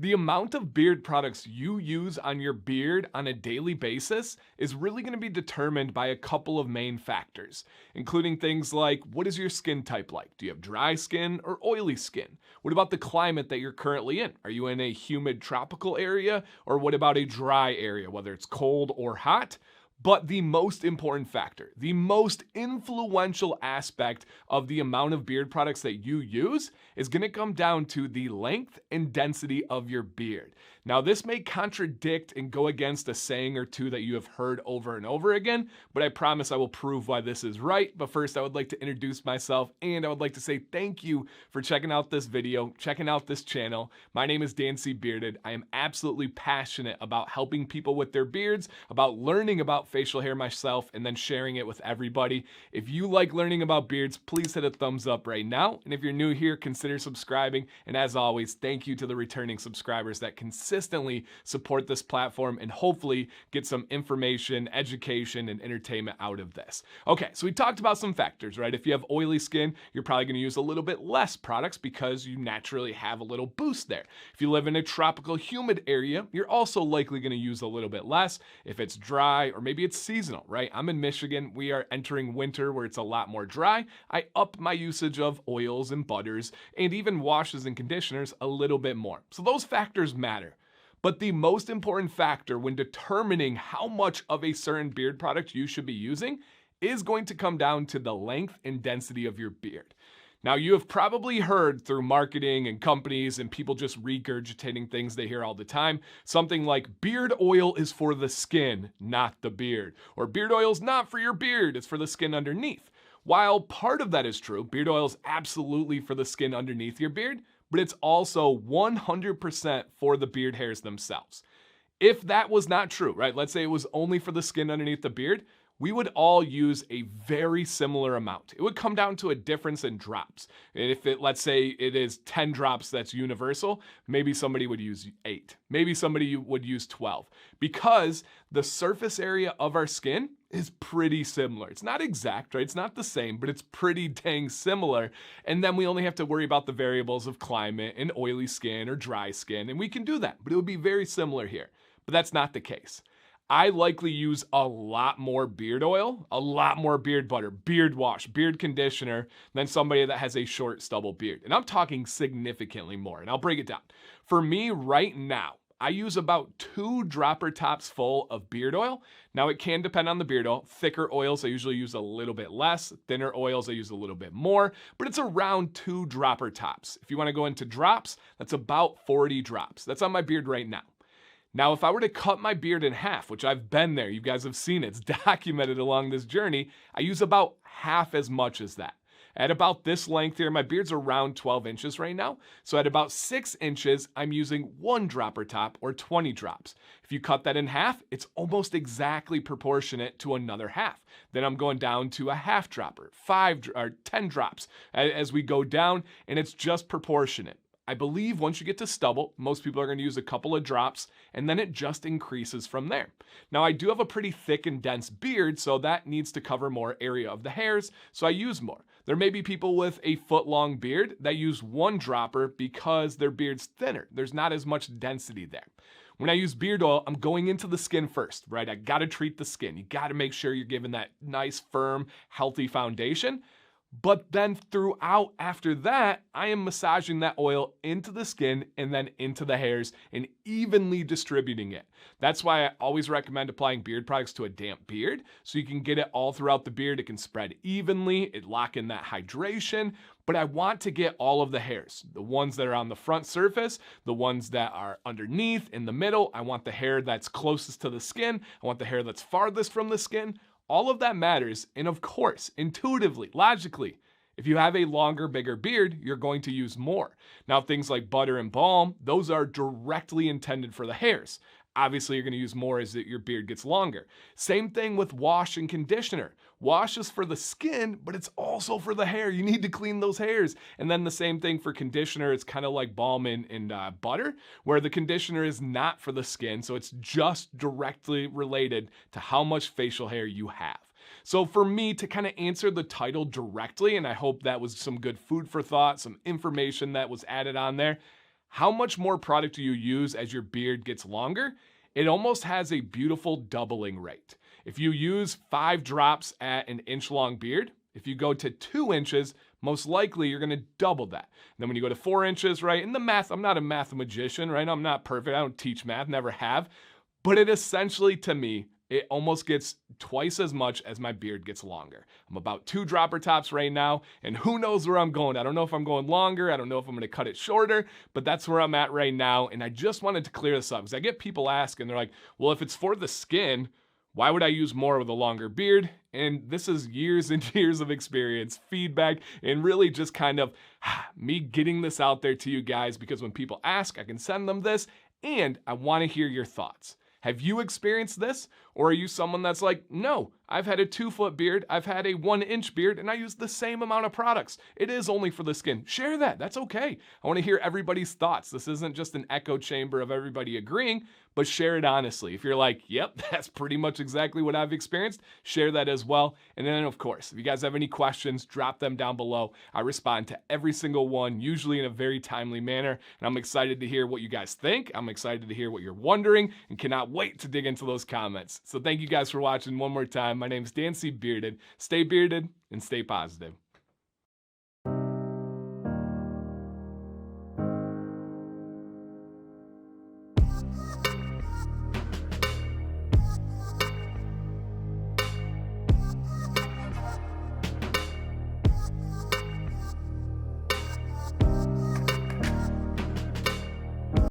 The amount of beard products you use on your beard on a daily basis is really going to be determined by a couple of main factors, including things like what is your skin type like? Do you have dry skin or oily skin? What about the climate that you're currently in? Are you in a humid tropical area or what about a dry area, whether it's cold or hot? But the most important factor, the most influential aspect of the amount of beard products that you use is going to come down to the length and density of your beard. Now, this may contradict and go against a saying or two that you have heard over and over again, but I promise I will prove why this is right. But first, I would like to introduce myself and I would like to say thank you for checking out this video, checking out this channel. My name is Dan C. Bearded. I am absolutely passionate about helping people with their beards, about learning about facial hair myself, and then sharing it with everybody. If you like learning about beards, please hit a thumbs up right now. And if you're new here, consider subscribing. And as always, thank you to the returning subscribers that consistently support this platform and hopefully get some information, education, and entertainment out of this. Okay, so we talked about some factors, right? If you have oily skin, you're probably going to use a little bit less products because you naturally have a little boost there. If you live in a tropical humid area, you're also likely going to use a little bit less. If it's dry or maybe it's seasonal, right? I'm in Michigan. We are entering winter where it's a lot more dry. I up my usage of oils and butters and even washes and conditioners a little bit more. So those factors matter. But the most important factor when determining how much of a certain beard product you should be using is going to come down to the length and density of your beard. Now, you have probably heard through marketing and companies and people just regurgitating things they hear all the time, something like beard oil is for the skin, not the beard, or beard oil is not for your beard, it's for the skin underneath. While part of that is true, beard oil is absolutely for the skin underneath your beard, but it's also 100% for the beard hairs themselves. If that was not true, right? Let's say it was only for the skin underneath the beard, we would all use a very similar amount. It would come down to a difference in drops. If let's say it is 10 drops that's universal, maybe somebody would use 8. Maybe somebody would use 12 because the surface area of our skin is pretty similar. It's not exact, right? It's not the same, but it's pretty dang similar. And then we only have to worry about the variables of climate and oily skin or dry skin, and we can do that, but it would be very similar here. But that's not the case. I likely use a lot more beard oil, a lot more beard butter, beard wash, beard conditioner than somebody that has a short stubble beard. And I'm talking significantly more, and I'll break it down. For me right now, I use about 2 dropper tops full of beard oil. Now, it can depend on the beard oil. Thicker oils, I usually use a little bit less. Thinner oils, I use a little bit more, but it's around 2 dropper tops. If you want to go into drops, that's about 40 drops. That's on my beard right now. Now, if I were to cut my beard in half, which I've been there, you guys have seen it, it's documented along this journey, I use about half as much as that. At about this length here, my beard's around 12 inches right now. So at about 6 inches, I'm using 1 dropper top or 20 drops. If you cut that in half, it's almost exactly proportionate to another half. Then I'm going down to a half dropper, 5 or 10 drops as we go down, and it's just proportionate. I believe once you get to stubble, most people are going to use a couple of drops, and then it just increases from there. Now, I do have a pretty thick and dense beard, so that needs to cover more area of the hairs, so I use more. There may be people with a foot-long beard that use 1 dropper because their beard's thinner. There's not as much density there. When I use beard oil, I'm going into the skin first, right? I got to treat the skin. You got to make sure you're giving that nice, firm, healthy foundation. But then throughout after that, I am massaging that oil into the skin and then into the hairs and evenly distributing it. That's why I always recommend applying beard products to a damp beard so you can get it all throughout the beard. It can spread evenly, it lock in that hydration, but I want to get all of the hairs, the ones that are on the front surface, the ones that are underneath, in the middle. I want the hair that's closest to the skin. I want the hair that's farthest from the skin. All of that matters, and of course, intuitively, logically, if you have a longer, bigger beard, you're going to use more. Now, things like butter and balm, those are directly intended for the hairs. Obviously, you're going to use more as your beard gets longer. Same thing with wash and conditioner. Wash is for the skin, but it's also for the hair. You need to clean those hairs. And then the same thing for conditioner. It's kind of like balm and butter, where the conditioner is not for the skin, so it's just directly related to how much facial hair you have. So for me to kind of answer the title directly, and I hope that was some good food for thought, some information that was added on there, how much more product do you use as your beard gets longer? It almost has a beautiful doubling rate. If you use 5 drops at an inch long beard, if you go to 2 inches, most likely you're gonna double that. And then when you go to 4 inches, right, in the math, I'm not a mathematician, right? I'm not perfect, I don't teach math, never have. But it essentially, to me, it almost gets twice as much as my beard gets longer. I'm about 2 dropper tops right now, and who knows where I'm going. I don't know if I'm going longer, I don't know if I'm gonna cut it shorter, but that's where I'm at right now. And I just wanted to clear this up because I get people asking, they're like, well, if it's for the skin, why would I use more with a longer beard? And this is years and years of experience, feedback, and really just kind of me getting this out there to you guys, because when people ask, I can send them this, and I want to hear your thoughts. Have you experienced this? Or are you someone that's like, no, I've had a 2-foot beard, I've had a 1-inch beard, and I use the same amount of products. It is only for the skin. Share that, that's okay. I wanna hear everybody's thoughts. This isn't just an echo chamber of everybody agreeing, but share it honestly. If you're like, yep, that's pretty much exactly what I've experienced, share that as well. And then of course, if you guys have any questions, drop them down below. I respond to every single one, usually in a very timely manner. And I'm excited to hear what you guys think. I'm excited to hear what you're wondering and cannot wait to dig into those comments. So thank you guys for watching one more time. My name is Dan C. Bearded. Stay bearded and stay positive.